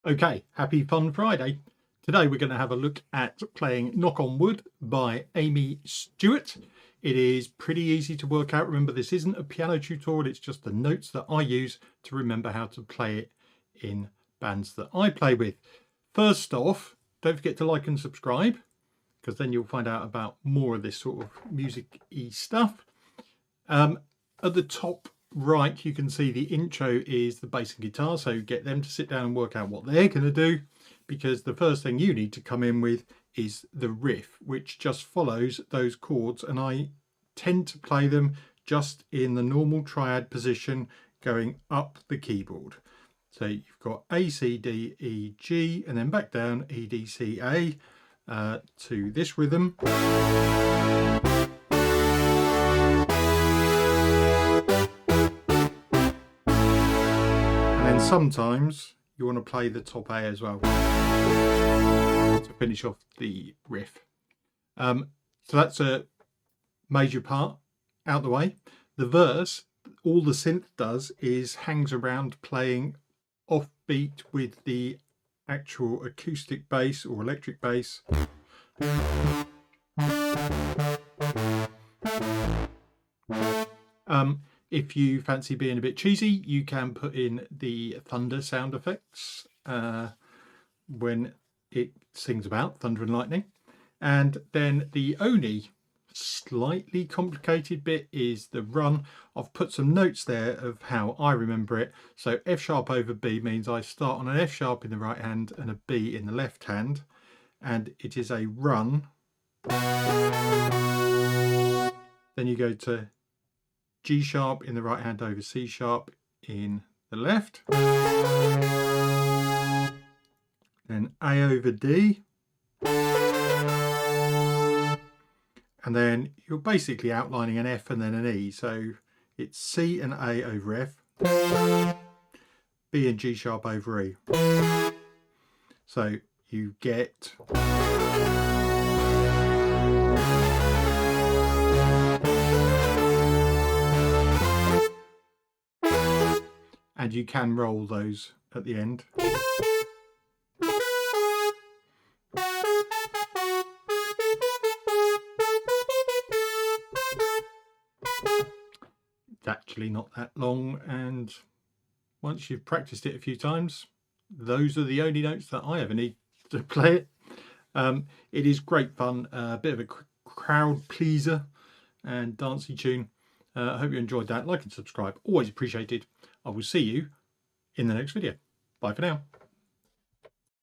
Okay, happy Fun Friday. Today we're going to have a look at playing Knock on Wood by Amii Stewart. It is pretty easy to work out. Remember, this isn't a piano tutorial, it's just the notes that I use to remember how to play it in bands that I play with. First off, don't forget to like and subscribe, because then you'll find out about more of this sort of music-y stuff. At the top right, you can see the intro is the bass and guitar, so get them to sit down and work out what they're going to do, because the first thing you need to come in with is the riff, which just follows those chords, and I tend to play them just in the normal triad position going up the keyboard. So you've got A, C, D, E, G, and then back down E, D, C, A to this rhythm. And then sometimes you want to play the top A as well to finish off the riff. So that's a major part out the way. The verse, all the synth does is hangs around playing offbeat with the actual acoustic bass or electric bass. If you fancy being a bit cheesy, you can put in the thunder sound effects when it sings about thunder and lightning. And then the only slightly complicated bit is the run. I've put some notes there of how I remember it. So F sharp over B means I start on an F sharp in the right hand and a B in the left hand, and it is a run. Then you go to G sharp in the right hand over C sharp in the left, then A over D, and then you're basically outlining an F and then an E. So it's C and A over F, B and G sharp over E. So you get and you can roll those at the end. It's actually not that long, and once you've practiced it a few times, those are the only notes that I ever need to play it. It is great fun, a bit of a crowd pleaser and dancey tune. I hope you enjoyed that. Like and subscribe, always appreciated. I will see you in the next video. Bye for now.